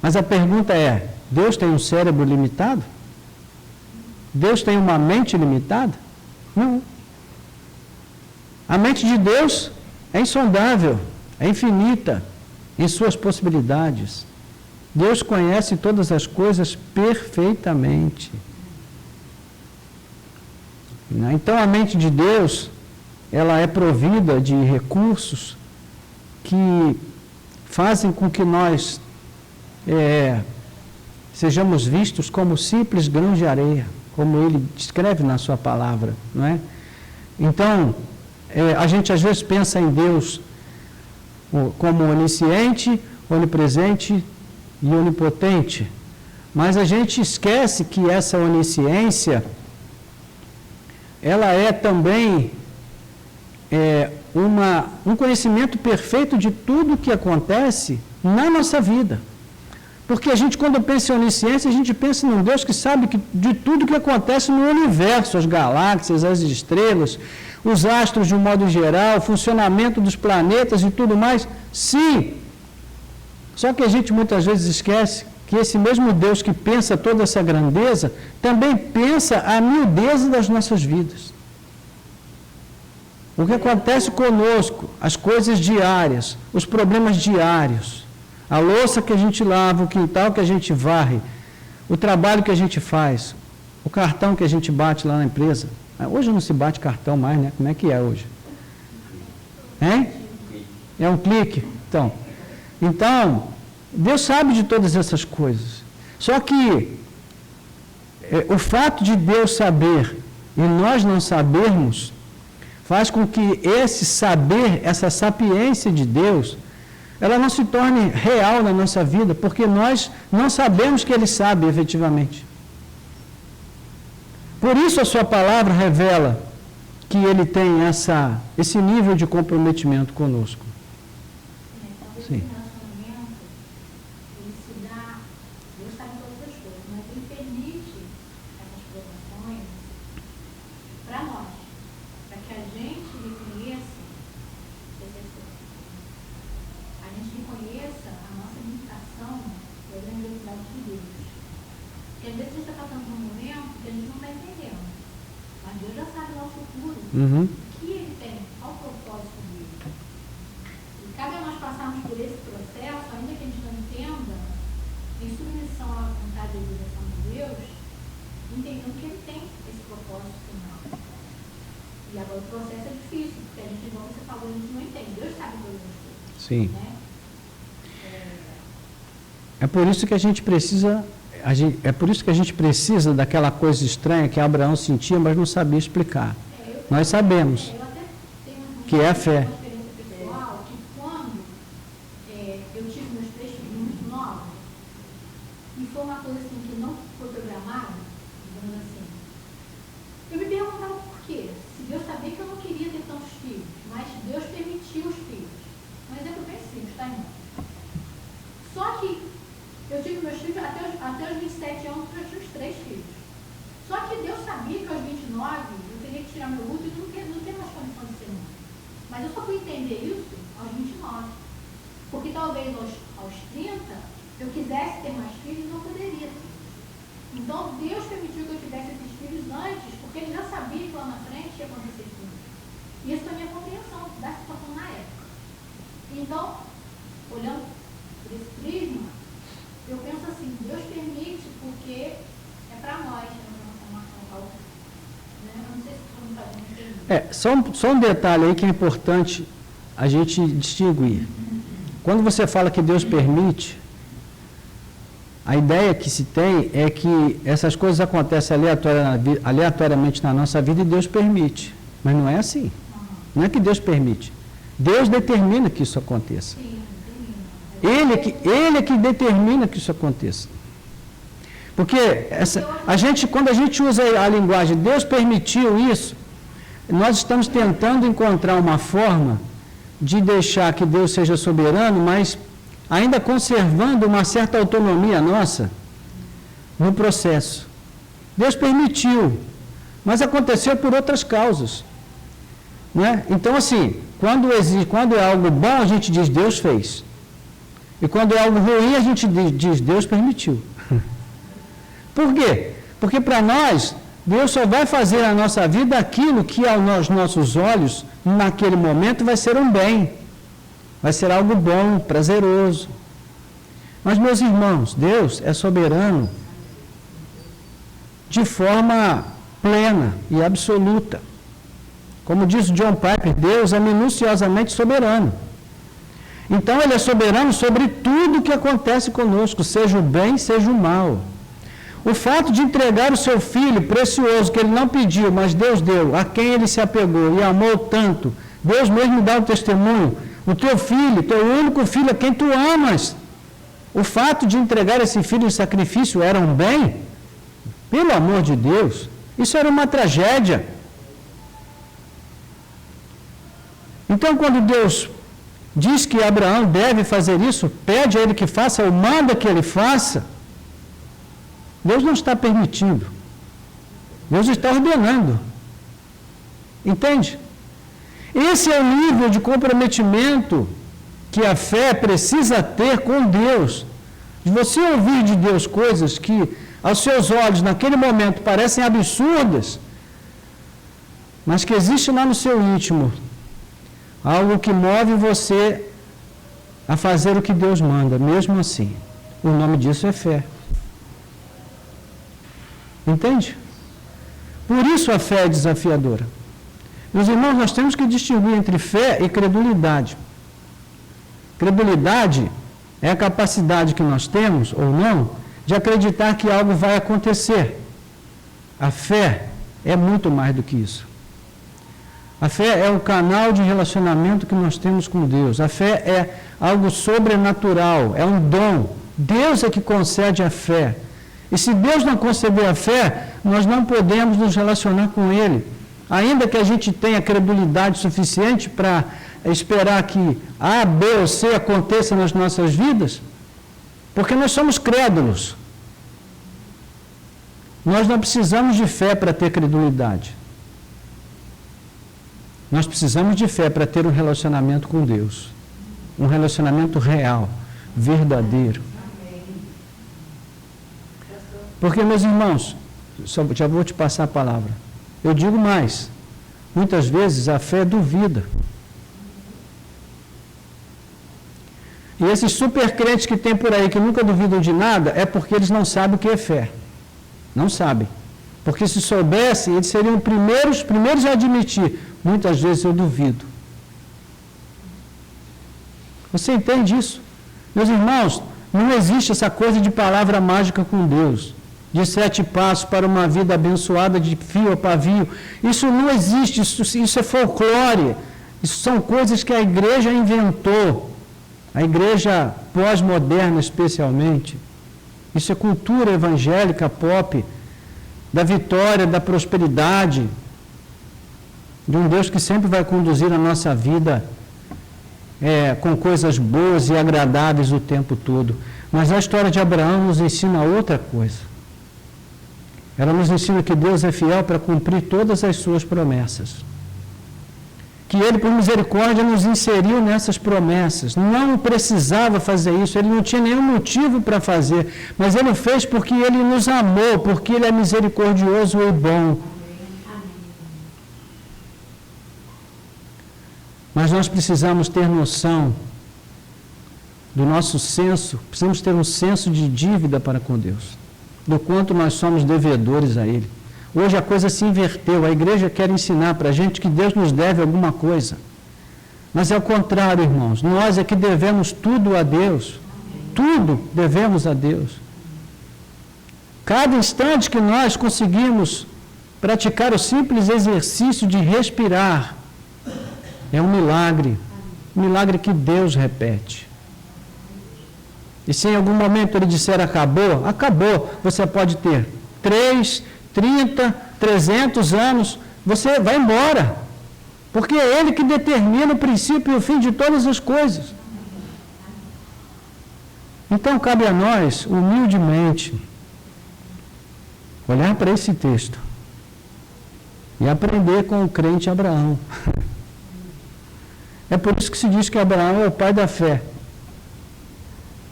Mas a pergunta é, Deus tem um cérebro limitado? Deus tem uma mente limitada? Não. A mente de Deus é insondável, é infinita em suas possibilidades. Deus conhece todas as coisas perfeitamente. Então a mente de Deus, ela é provida de recursos que fazem com que nós sejamos vistos como simples grãos de areia, como ele descreve na sua palavra, não é? Então, a gente às vezes pensa em Deus como onisciente, onipresente e onipotente, mas a gente esquece que essa onisciência, ela é também um conhecimento perfeito de tudo o que acontece na nossa vida. Porque a gente, quando pensa em onisciência, a gente pensa num Deus que sabe de tudo o que acontece no universo, as galáxias, as estrelas, os astros de um modo geral, o funcionamento dos planetas e tudo mais. Sim! Só que a gente muitas vezes esquece que esse mesmo Deus que pensa toda essa grandeza, também pensa a miudeza das nossas vidas. O que acontece conosco, as coisas diárias, os problemas diários, a louça que a gente lava, o quintal que a gente varre, o trabalho que a gente faz, o cartão que a gente bate lá na empresa. Hoje não se bate cartão mais, né? Como é que é hoje? Hein? É um clique? Então, Deus sabe de todas essas coisas. Só que o fato de Deus saber e nós não sabermos, faz com que esse saber, essa sapiência de Deus, ela não se torne real na nossa vida, porque nós não sabemos que Ele sabe efetivamente. Por isso a sua palavra revela que Ele tem esse nível de comprometimento conosco. Sim. Porque às vezes a gente está passando por um momento que a gente Uhum. O que ele tem? Qual o propósito dele? E cabe a nós passarmos por esse processo, ainda que a gente não entenda, em submissão à vontade e à direção de Deus, entendendo que ele tem esse propósito final. E agora o processo é difícil, porque a gente, como você falou, a gente não entende. Deus sabe todas as coisas. Sim. Né? É por isso que a gente precisa, daquela coisa estranha que Abraão sentia, mas não sabia explicar. Nós sabemos Eu até tenho que é a fé. uma experiência pessoal que quando eu tive meus 3 filhos muito novos, e foi uma coisa assim que não foi programada, digamos assim, eu me perguntava por quê. Se Deus sabia que eu não queria ter tantos filhos, mas Deus permitiu os filhos. Um exemplo bem simples, tá, irmão? Só que eu tive meus filhos até os 27 anos, eu já tinha os 3 filhos. Só que Deus sabia que aos 29 eu teria que tirar meu útero e não ter mais condições de ser mãe. Mas eu só fui entender isso aos 29. Porque talvez aos 30 eu quisesse ter mais filhos e não poderia ter. Então Deus permitiu que eu tivesse esses filhos antes, porque Ele já sabia que lá na frente ia acontecer isso. Isso foi a minha compreensão da situação na época. Então, olhando por esse prisma, eu penso assim, Deus permite porque é para nós, né? Não sei se todo mundo está entendendo. Só um detalhe aí que é importante a gente distinguir. Quando você fala que Deus permite, a ideia que se tem é que essas coisas acontecem aleatoriamente na nossa vida e Deus permite. Mas não é assim. Não é que Deus permite. Deus determina que isso aconteça. Ele é que determina que isso aconteça. Porque quando a gente usa a linguagem Deus permitiu isso, nós estamos tentando encontrar uma forma de deixar que Deus seja soberano, mas ainda conservando uma certa autonomia nossa no processo. Deus permitiu, mas aconteceu por outras causas. Né? Então, assim, quando é algo bom, a gente diz Deus fez. E quando é algo ruim, a gente diz Deus permitiu. Por quê? Porque para nós, Deus só vai fazer na nossa vida aquilo que aos nossos olhos, naquele momento, vai ser um bem. Vai ser algo bom, prazeroso. Mas, meus irmãos, Deus é soberano de forma plena e absoluta. Como diz John Piper, Deus é minuciosamente soberano. Então, Ele é soberano sobre tudo que acontece conosco, seja o bem, seja o mal. O fato de entregar o seu filho precioso, que Ele não pediu, mas Deus deu, a quem Ele se apegou e amou tanto, Deus mesmo dá o testemunho, o teu filho, teu único filho, a quem tu amas. O fato de entregar esse filho em sacrifício era um bem? Pelo amor de Deus, isso era uma tragédia. Então, quando Deus diz que Abraão deve fazer isso, pede a ele que faça, ou manda que ele faça, Deus não está permitindo. Deus está ordenando. Entende? Esse é o nível de comprometimento que a fé precisa ter com Deus. De você ouvir de Deus coisas que, aos seus olhos, naquele momento, parecem absurdas, mas que existe lá no seu íntimo algo que move você a fazer o que Deus manda, mesmo assim. O nome disso é fé. Entende? Por isso a fé é desafiadora. Meus irmãos, nós temos que distinguir entre fé e credulidade. Credulidade é a capacidade que nós temos, ou não, de acreditar que algo vai acontecer. A fé é muito mais do que isso. A fé é o canal de relacionamento que nós temos com Deus. A fé é algo sobrenatural, é um dom. Deus é que concede a fé. E se Deus não conceder a fé, nós não podemos nos relacionar com Ele. Ainda que a gente tenha credulidade suficiente para esperar que A, B ou C aconteça nas nossas vidas, porque nós somos crédulos. Nós não precisamos de fé para ter credulidade. Nós precisamos de fé para ter um relacionamento com Deus. Um relacionamento real, verdadeiro. Porque, meus irmãos, já vou te passar a palavra. Eu digo mais. muitas vezes a fé duvida. E esses super crentes que tem por aí, que nunca duvidam de nada, é porque eles não sabem o que é fé. Não sabem. Porque se soubessem, eles seriam os primeiros a admitir. Muitas vezes eu duvido. Você entende isso? Meus irmãos, não existe essa coisa de palavra mágica com Deus, de 7 passos para uma vida abençoada de fio a pavio. Isso não existe, isso é folclore. Isso são coisas que a igreja inventou. A igreja pós-moderna, especialmente. Isso é cultura evangélica pop, da vitória, da prosperidade, de um Deus que sempre vai conduzir a nossa vida com coisas boas e agradáveis o tempo todo. Mas a história de Abraão nos ensina outra coisa. Ela nos ensina que Deus é fiel para cumprir todas as suas promessas. Que Ele, por misericórdia, nos inseriu nessas promessas. Não precisava fazer isso, Ele não tinha nenhum motivo para fazer, mas Ele fez porque Ele nos amou, porque Ele é misericordioso e bom. Mas nós precisamos ter noção do nosso senso, precisamos ter um senso de dívida para com Deus, do quanto nós somos devedores a Ele. Hoje a coisa se inverteu, a igreja quer ensinar para a gente que Deus nos deve alguma coisa. Mas é o contrário, irmãos, nós é que devemos tudo a Deus. Tudo devemos a Deus. Cada instante que nós conseguimos praticar o simples exercício de respirar, é um milagre que Deus repete. E se em algum momento Ele disser acabou, acabou. Você pode ter 3, 30, 300 anos, você vai embora. Porque é Ele que determina o princípio e o fim de todas as coisas. Então cabe a nós, humildemente, olhar para esse texto e aprender com o crente Abraão. É por isso que se diz que Abraão é o pai da fé.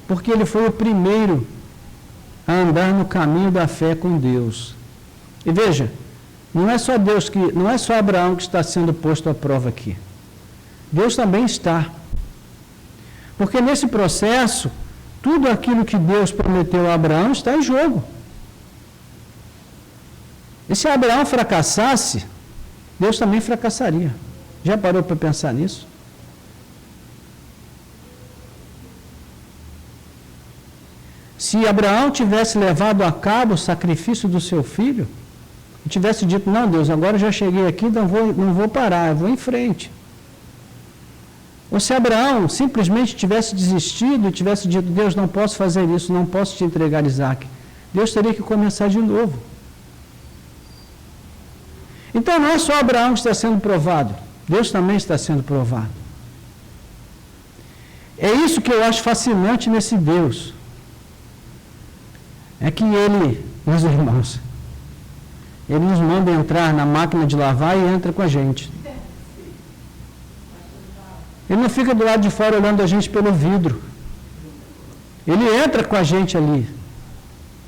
Porque ele foi o primeiro a andar no caminho da fé com Deus. E veja, não é só Abraão que está sendo posto à prova aqui. Deus também está. Porque nesse processo, tudo aquilo que Deus prometeu a Abraão está em jogo. E se Abraão fracassasse, Deus também fracassaria. Já parou para pensar nisso? Se Abraão tivesse levado a cabo o sacrifício do seu filho, e tivesse dito, não, Deus, agora eu já cheguei aqui, não vou parar, eu vou em frente. Ou se Abraão simplesmente tivesse desistido e tivesse dito, Deus, não posso fazer isso, não posso te entregar Isaac, Deus teria que começar de novo. Então não é só Abraão que está sendo provado, Deus também está sendo provado. É isso que eu acho fascinante nesse Deus. É que Ele, meus irmãos, Ele nos manda entrar na máquina de lavar e entra com a gente. Ele não fica do lado de fora olhando a gente pelo vidro. Ele entra com a gente ali.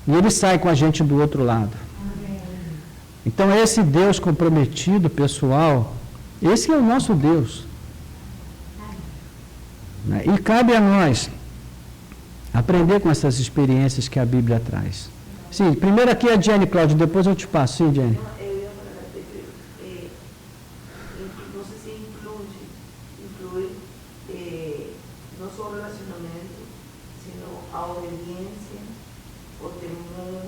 E Ele sai com a gente do outro lado. Então, esse Deus comprometido, pessoal, esse é o nosso Deus. E cabe a nós aprender com essas experiências que a Bíblia traz. Sim, primeiro aqui é a Jenny, Cláudio, depois eu te passo. Sim, Jenny. Eu ia falar que não sei se inclui não só o relacionamento, sino a obediência, o temor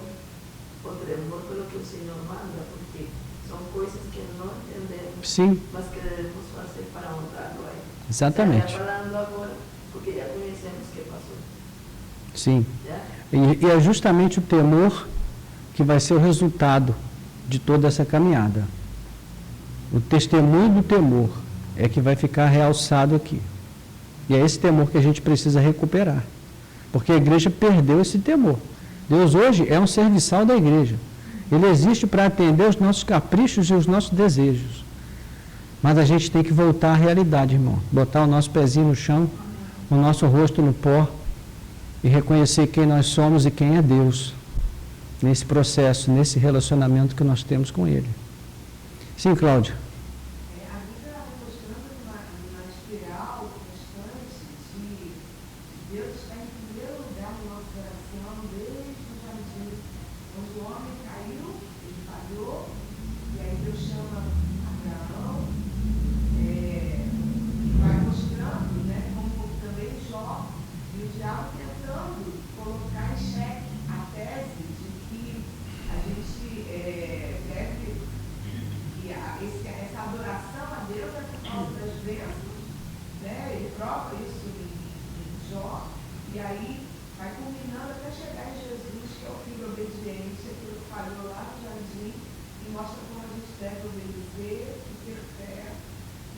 pelo que o Senhor manda, porque são coisas que não entendemos, Sim. mas que devemos fazer para honrá-lo a Ele. Exatamente. Está falando agora, porque já conhecemos o que passou. Sim. Já? E é justamente o temor que vai ser o resultado de toda essa caminhada. O testemunho do temor é que vai ficar realçado aqui. E é esse temor que a gente precisa recuperar. Porque a igreja perdeu esse temor. Deus hoje é um serviçal da igreja. Ele existe para atender os nossos caprichos e os nossos desejos. Mas a gente tem que voltar à realidade, irmão. Botar o nosso pezinho no chão, o nosso rosto no pó e reconhecer quem nós somos e quem é Deus. Nesse processo, nesse relacionamento que nós temos com Ele. Sim, Cláudia. Deus está em primeiro lugar no nosso coração desde o jardim. Quando o homem caiu, ele falhou, e aí Deus chama Abraão, vai mostrando, né, como também Jó, e o diabo tentando colocar em xeque a tese de que a gente deve, que essa adoração a Deus é por causa das bênçãos, né? Ele prova isso em Jó, e aí vai culminando até chegar em Jesus, que é o filho obediente, aquilo que falhou lá no jardim, e mostra como a gente deve obedecer e ter fé,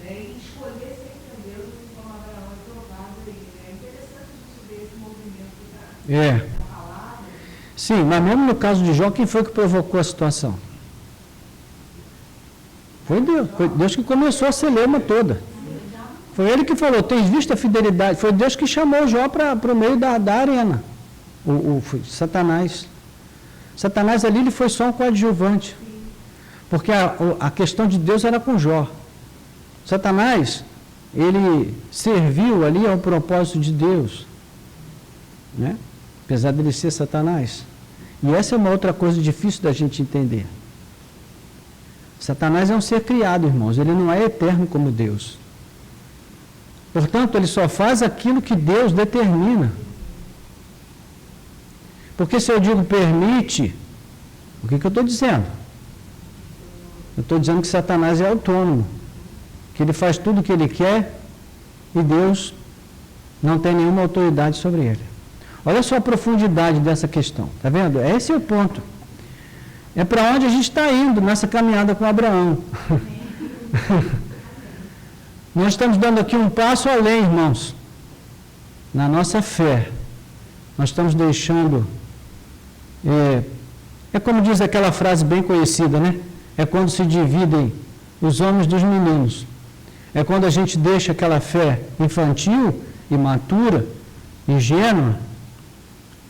né? E escolher sempre a Deus, como Abraão é provado aí. É interessante a gente ver esse movimento da palavra. Sim, mas mesmo no caso de Jó, quem foi que provocou a situação? Foi Deus que começou a celeuma toda. Foi ele que falou, tens visto a fidelidade? Foi Deus que chamou Jó para o meio da arena. Foi Satanás. Satanás ali ele foi só um coadjuvante. Porque a questão de Deus era com Jó. Satanás, ele serviu ali ao propósito de Deus. Né? Apesar de ele ser Satanás. E essa é uma outra coisa difícil da gente entender. Satanás é um ser criado, irmãos. Ele não é eterno como Deus. Portanto, ele só faz aquilo que Deus determina. Porque se eu digo permite, o que eu estou dizendo? Eu estou dizendo que Satanás é autônomo. Que ele faz tudo o que ele quer e Deus não tem nenhuma autoridade sobre ele. Olha só a profundidade dessa questão. Está vendo? Esse é o ponto. É para onde a gente está indo nessa caminhada com Abraão. Nós estamos dando aqui um passo além, irmãos. Na nossa fé. Nós estamos deixando... É como diz aquela frase bem conhecida, né? É quando se dividem os homens dos meninos. É quando a gente deixa aquela fé infantil, imatura, ingênua,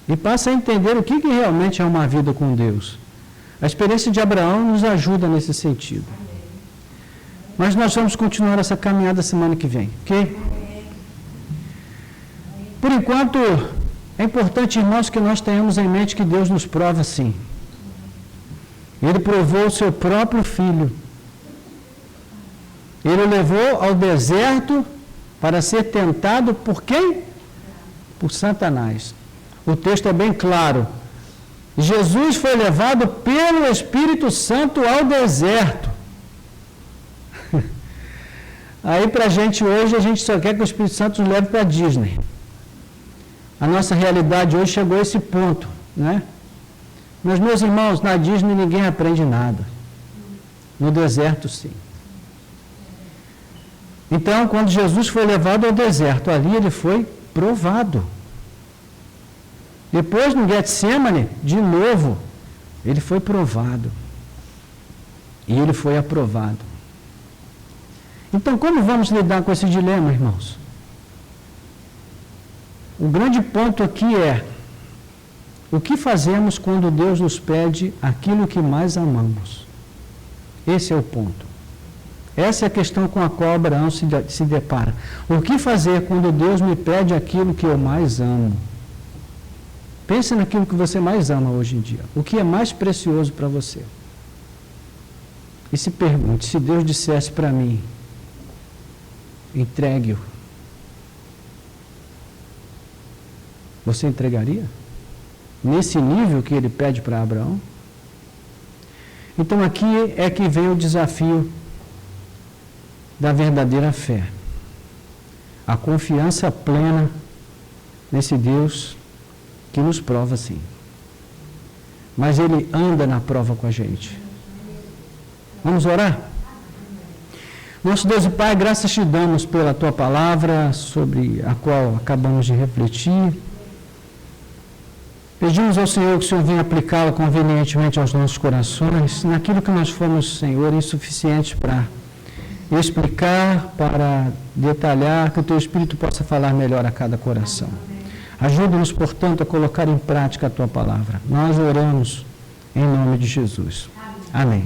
e passa a entender o que realmente é uma vida com Deus. A experiência de Abraão nos ajuda nesse sentido. Mas nós vamos continuar essa caminhada semana que vem, ok? Por enquanto, é importante, irmãos, que nós tenhamos em mente que Deus nos prova sim. Ele provou o seu próprio filho. Ele o levou ao deserto para ser tentado por quem? Por Satanás. O texto é bem claro. Jesus foi levado pelo Espírito Santo ao deserto. Aí para a gente hoje, a gente só quer que o Espírito Santo nos leve para a Disney. A nossa realidade hoje chegou a esse ponto, né? Mas, meus irmãos, na Disney ninguém aprende nada. No deserto, sim. Então, quando Jesus foi levado ao deserto, ali ele foi provado. Depois, no Getsemane, de novo, ele foi provado. E ele foi aprovado. Então, como vamos lidar com esse dilema, irmãos? O grande ponto aqui é: o que fazemos quando Deus nos pede aquilo que mais amamos? Esse é o ponto. Essa é a questão com a qual Abraão se depara. O que fazer quando Deus me pede aquilo que eu mais amo? Pense naquilo que você mais ama hoje em dia. O que é mais precioso para você? E se pergunte, se Deus dissesse para mim, entregue-o, você entregaria? Nesse nível que ele pede para Abraão? Então aqui é que vem o desafio da verdadeira fé. A confiança plena nesse Deus que nos prova sim. Mas ele anda na prova com a gente. Vamos orar? Nosso Deus e Pai, graças te damos pela tua palavra, sobre a qual acabamos de refletir. Pedimos ao Senhor que o Senhor venha aplicá-la convenientemente aos nossos corações, naquilo que nós fomos, Senhor, insuficientes para explicar, para detalhar, que o teu Espírito possa falar melhor a cada coração. Ajuda-nos, portanto, a colocar em prática a tua palavra. Nós oramos em nome de Jesus. Amém.